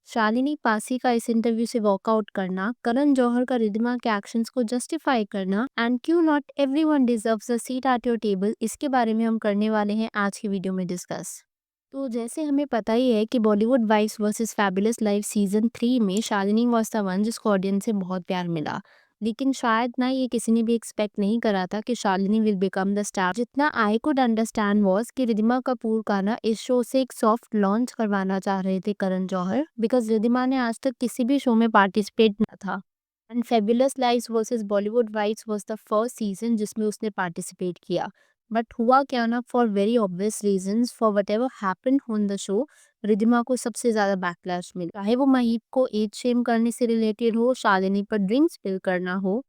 शालिनी पासी का इस इंटरव्यू से वॉकआउट करना, करण जौहर का रिद्धिमा के एक्शंस को जस्टिफाई करना एंड क्यों not everyone deserves a seat at your table, इसके बारे में हम करने वाले हैं आज की वीडियो में डिस्कस। तो जैसे हमें पता ही है कि Bollywood wives versus fabulous life season 3 में शालिनी वाज द वन जिसको ऑडियंस से बहुत प्यार मिला। लेकिन शायद ना ये किसी ने भी एक्सपेक्ट नहीं करा था कि Shalini will become the star. जितना आई कुड अंडरस्टैंड वाज कि रिद्धिमा कपूर का ना इस शो से एक सॉफ्ट लॉन्च करवाना चाह रहे थे करण जौहर, बिकॉज रिद्धिमा ने आज तक किसी भी शो में पार्टिसिपेट ना था। And fabulous lives versus Bollywood wives was the first season जिसमें उसने पार्टिसिपेट किया। बट हुआ क्या ना, for very obvious reasons, for whatever happened on the show, Riddhima को सबसे ज्यादा बैकलैश मिला। चाहे वो महीप को एज शेम करने से रिलेटेड हो, शालिनी पर ड्रिंक स्पिल करना हो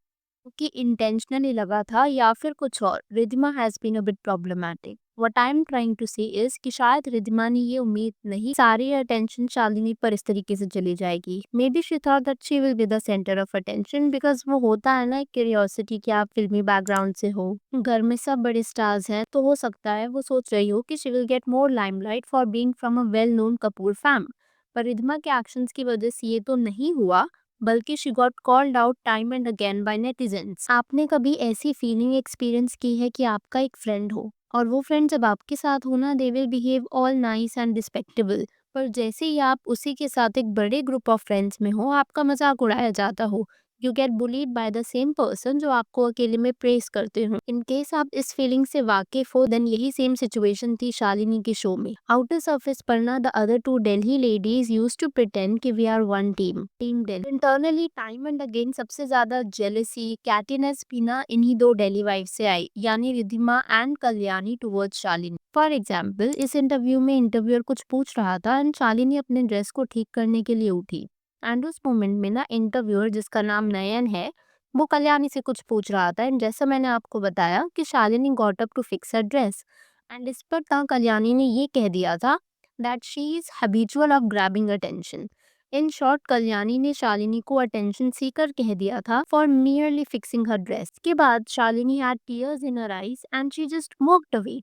कि इंटेंशनली लगा था, या फिर कुछ और, Riddhima has been a bit problematic. What I am trying to say is कि शायद रिद्धिमा ने ये उम्मीद नहीं, सारी अटेंशन शालिनी पर इस तरीके से चली जाएगी। May be she thought that she will be the centre of attention, because वो होता है ना क्यूरियोसिटी कि आप फिल्मी बैकग्राउंड से हो, घर में सब बड़े स्टार्स हैं, तो हो सकता है वो सोच रही हो कि she will get more limelight for being from a well known Kapoor fam. पर रिद्धिमा के एक्शंस की वजह से ये तो नहीं हुआ, बल्कि she got called out time and again by netizens. आपने कभी ऐसी फीलिंग एक्सपीरियंस की है कि आपका एक फ्रेंड हो और वो फ्रेंड जब आपके साथ हो ना, they will behave all nice and respectable, पर जैसे ही आप उसी के साथ एक बड़े ग्रुप ऑफ फ्रेंड्स में हो, आपका मजाक उड़ाया जाता हो, you get bullied by the same person जो आपको अकेले में प्रेस करते हो। इन केस आप इस फीलिंग से वाकिफ हो, देन यही सेम सिचुएशन थी शालिनी के शो में। आउटर सरफेस पर ना the other two Delhi ladies used to pretend कि we are one team Delhi. Internally time and again सबसे ज्यादा जेलसी, कैटीनेस भी ना इन्हीं दो दिल्ली वाइफ से आई, यानी Riddhima and Kalyani towards Shalini. For example, इस इंटरव्यू में इंटरव्यूअर कुछ पूछ रहा था एंड शालिनी अपने ड्रेस को ठीक करने के लिए उठी। एंड उस मोमेंट में ना इंटरव्यूअर, जिसका नाम नयन है, वो कल्याणी से कुछ पूछ रहा था, एंड जैसा मैंने आपको बताया कि Shalini got up to fix her dress, and इस पर था कल्याणी ने ये कह दिया था that she is habitual of grabbing attention. In short, Kalyani ने शालिनी को अटेंशन सीकर कह दिया था for merely fixing her dress. के बाद Shalini had tears in her eyes and she just walked away.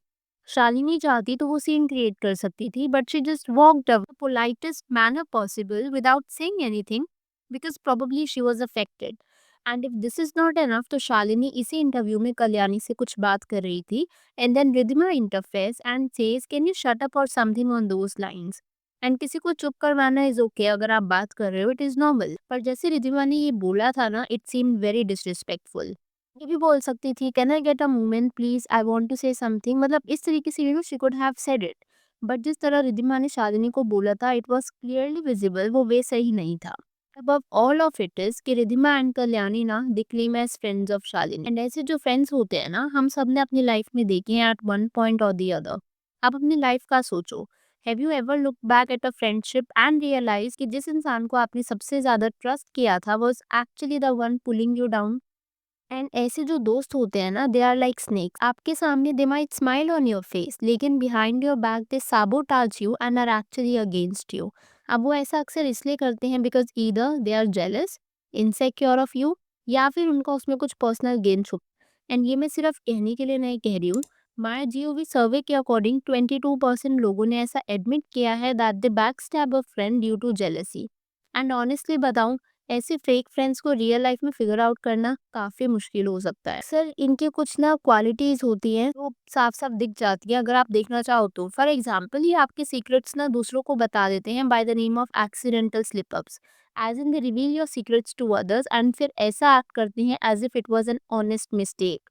Shalini चाहती तो वो सीन क्रिएट कर सकती थी, but she just walked away politest manner possible without saying anything, because probably she was affected. And if this is not enough, तो शालिनी इसी interview में कल्याणी से कुछ बात कर रही थी, and then Riddhima interferes and says can you shut up और something on those lines. And किसी को चुप करवाना इज ओके, अगर आप बात कर रहे हो इट इज नॉर्मल, पर जैसे रिद्धिमा ने ये बोला था ना, इट सीम वेरी डिसरिस्पेक्टफुल। ये भी बोल सकती थी can I get a moment please, I want to say something, मतलब इस तरीके से she could have said it. But जिस तरह रिद्धिमा ने शालिनी को बोला था, इट वाज क्लियरली विजिबल वो वे सही नहीं था। Above all of it is कि रिद्धिमा एंड कल्याणी ना they claim as friends of Shalini, and ऐसे जो फ्रेंड्स होते हैं ना, हम सब ने अपनी लाइफ में देखे हैं एट वन पॉइंट और दी अदर। आप अपनी लाइफ का सोचो, have you ever look back at a friendship and realise कि जिस इंसान को आपने सबसे ज्यादा ट्रस्ट किया था was actually the one pulling you down. And ऐसे जो दोस्त होते हैं ना, दे आर लाइक स्नेक्स। आपके सामने they might smile on your face, लेकिन behind your back they sabotage you and are actually against you. अब वो ऐसा अक्सर इसलिए करते हैं because either they are jealous, insecure of you, या फिर उनका उसमें कुछ पर्सनल गेन छुप। एंड ये मैं सिर्फ कहने के लिए नहीं कह रही हूँ। माय जीओवी सर्वे के अकॉर्डिंग 22% लोगों ने ऐसा एडमिट किया है that they back stab a friend due to jealousy. And honestly बताऊं, ऐसे फेक फ्रेंड्स को रियल लाइफ में फिगर आउट करना काफी मुश्किल हो सकता है। सर, इनके कुछ ना क्वालिटीज होती हैं जो साफ साफ दिख जाती है अगर आप देखना चाहो तो। फॉर एग्जाम्पल, ये आपके सीक्रेट्स ना दूसरों को बता देते हैं by the name of accidental slip ups, as in they reveal your secrets to others, and फिर ऐसा एक्ट करते हैं as if it was an honest mistake.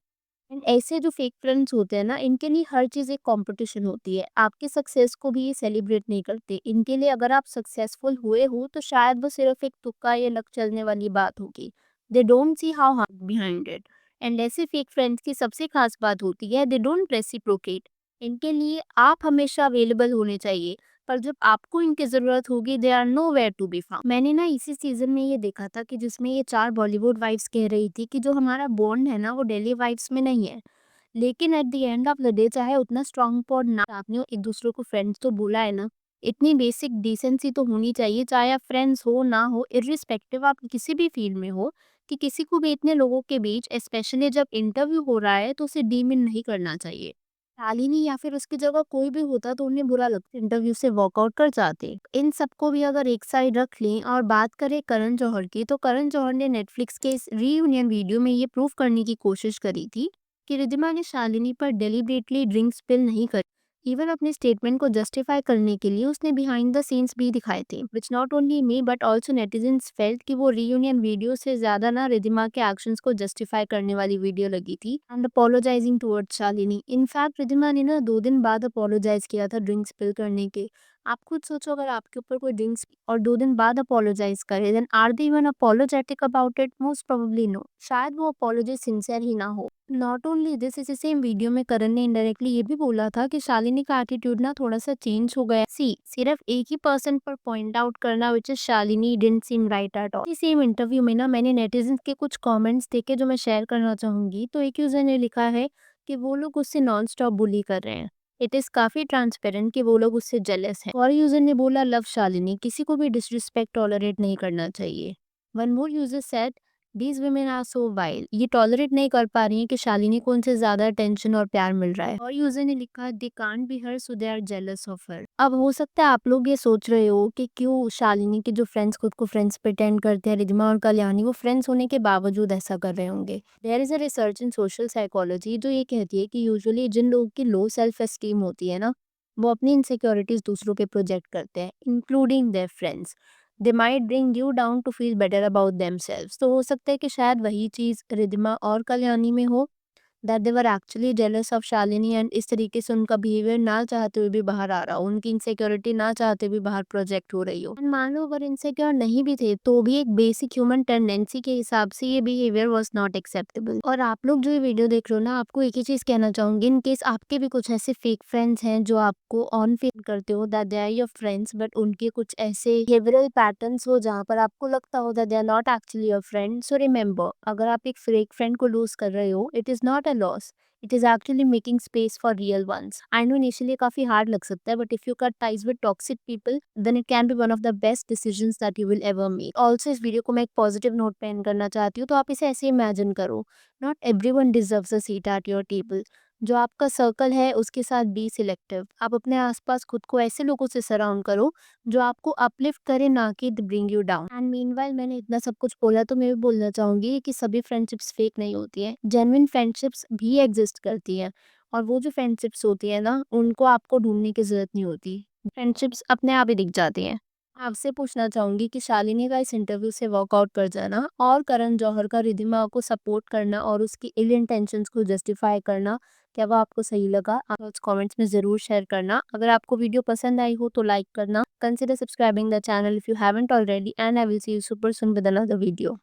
And ऐसे जो फेक फ्रेंड्स होते हैं ना, इनके लिए हर चीज़ एक कंपटीशन होती है, आपके सक्सेस को भी ये सेलिब्रेट नहीं करते। इनके लिए अगर आप सक्सेसफुल हुए हो तो शायद वो सिर्फ एक तुक्का या लक चलने वाली बात होगी। They don't see how hard behind it. And ऐसे फेक फ्रेंड्स की सबसे खास बात होती है दे डोंट रेसिप्रोकेट। इनके लिए आप हमेशा अवेलेबल होने चाहिए, पर जब आपको इनकी जरूरत होगी they are nowhere to be found. मैंने ना इसी सीजन में ये देखा था कि जिसमें ये 4 बॉलीवुड वाइफ्स कह रही थी कि जो हमारा बॉन्ड है ना वो डेली वाइफ्स में नहीं है। लेकिन at the end of the day, चाहे उतना स्ट्रॉन्ग बॉन्ड ना, आपने एक दूसरे को फ्रेंड्स तो बोला है ना, इतनी बेसिक डिसेंसी तो होनी चाहिए, चाहे आप फ्रेंड्स हो ना हो, इर्रिस्पेक्टिव आप किसी भी फील्ड में हो, कि किसी को भी इतने लोगों के बीच, स्पेशली जब इंटरव्यू हो रहा है, तो उसे डीमिन नहीं करना चाहिए। शालिनी या फिर उसकी जगह कोई भी होता तो उन्हें बुरा लगता, इंटरव्यू से वॉकआउट कर जाते। इन सबको भी अगर एक साइड रख लें और बात करें करण जौहर की, तो करण जौहर ने नेटफ्लिक्स के इस रीयूनियन वीडियो में ये प्रूव करने की कोशिश करी थी कि रिद्धिमा ने शालिनी पर डेलिबरेटली ड्रिंक स्पिल नहीं करी। इवन अपने स्टेटमेंट को जस्टिफाई करने के लिए उसने बिहाइंड द सीन्स भी दिखाए थे, which not only me but also netizens felt कि वो रीयूनियन वीडियो से ज्यादा ना रिद्धिमा के एक्शंस को जस्टिफाई करने वाली वीडियो लगी थी and apologising towards Shalini. In fact Riddhima ने ना 2 दिन बाद अपोलोजाइज किया था ड्रिंक स्पिल करने के। आप खुद सोचो, अगर आपके ऊपर कोई ड्रिंक्स और 2 दिन बाद अपोलोजाइज करे, then are they even apologetic about it? Most probably no. शायद वो अपोलॉजी सिंसियर ही ना हो। नॉट ओनली दिस, इसी सेम वीडियो में करण ने इनडायरेक्टली ये भी बोला था कि शालिनी का एटीट्यूड ना थोड़ा सा चेंज हो गया। सी सिर्फ एक ही पर्सन पर पॉइंट आउट करना, which is Shalini, didn't seem right at all. इसी सेम इंटरव्यू में ना मैंने नेटिजन्स के कुछ कमेंट्स देखे जो मैं शेयर करना चाहूंगी। तो एक यूजर ने लिखा है कि वो लोग उससे नॉन स्टॉप बुली कर रहे हैं। इट इज काफी ट्रांसपेरेंट कि वो लोग उससे जेलस हैं। और यूजर ने बोला, लव शालिनी, किसी को भी डिसरिस्पेक्ट टॉलरेट नहीं करना चाहिए। One more user said, these women are so wild, ये टॉलरेट नहीं कर पा रही हैं कि शालिनी को उनसे ज्यादा अटेंशन और प्यार मिल रहा है। और यूजर ने लिखा, they can't be her so they are jealous of her. अब हो सकता है आप लोग ये सोच रहे हो कि क्यों शालिनी के जो फ्रेंड्स खुद को फ्रेंड्स प्रिटेंड करते हैं, रिद्धिमा और कल्याणी, वो फ्रेंड्स होने के बावजूद ऐसा कर रहे होंगे। There is a research in social psychology जो ये कहती है कि यूजुअली जिन लोगों की लो सेल्फ एस्टीम होती है ना, वो अपनी इनसिक्योरिटीज दूसरों पे प्रोजेक्ट करते हैं, including their friends. They might bring you down to feel better about themselves. तो हो सकता है कि शायद वही चीज़ रिद्धिमा और कल्याणी में हो, that they were actually jealous of Shalini and इस तरीके से उनका बिहेवियर ना चाहते हुए भी बाहर आ रहा हो, उनकी इनसिक्योरिटी ना चाहते हुए बाहर प्रोजेक्ट हो रही हो। एंड मान लो अगर इनसिक्योर नहीं भी थे तो भी एक बेसिक ह्यूमन टेंडेंसी के हिसाब से ये बिहेवियर वाज नॉट एक्सेप्टेबल। और आप लोग जो ये वीडियो देख रहे हो ना, आपको एक ही चीज कहना चाहूंगी, इन केस आपके भी कुछ ऐसे फेक फ्रेंड्स हैं जो आपको ऑन फील करते हो that they are your friends, but उनके कुछ ऐसे बिहेवियरल पैटर्न्स हो जहाँ पर आपको लगता हो that they are not actually your friend, so remember, अगर आप एक फेक फ्रेंड को लूज कर रहे हो, it is not a loss, it is actually making space for real ones. I know initially काफी hard लग सकता है, but if you cut ties with toxic people, then it can be one of the best decisions that you will ever make. Also इस video को मैं एक positive note पे and करना चाहती हूँ, तो आप इसे ऐसे इमेजिन करो, not everyone deserves a seat at your table. जो आपका सर्कल है उसके साथ बी सिलेक्टिव। आप अपने आसपास खुद को ऐसे लोगों से सराउंड करो जो आपको अपलिफ्ट करे, ना कि bring you down. And meanwhile मैंने इतना सब कुछ बोला तो मैं भी बोलना चाहूंगी कि सभी फ्रेंडशिप्स फेक नहीं होती हैं, जेन्युइन फ्रेंडशिप्स भी एग्जिस्ट करती हैं। और वो जो फ्रेंडशिप्स होती है ना, उनको आपको ढूंढने की जरूरत नहीं होती, फ्रेंडशिप्स अपने आप ही दिख जाती हैं। आपसे पूछना चाहूंगी कि शालिनी का इस इंटरव्यू से वॉकआउट कर जाना और करण जौहर का रिद्धिमा को सपोर्ट करना और उसकी इल इंटेंशंस को जस्टिफाई करना, क्या वो आपको सही लगा? आप कमेंट्स में ज़रूर शेयर करना। अगर आपको वीडियो पसंद आई हो तो लाइक करना। Consider subscribing the channel if you haven't already and I will see you super soon with another video.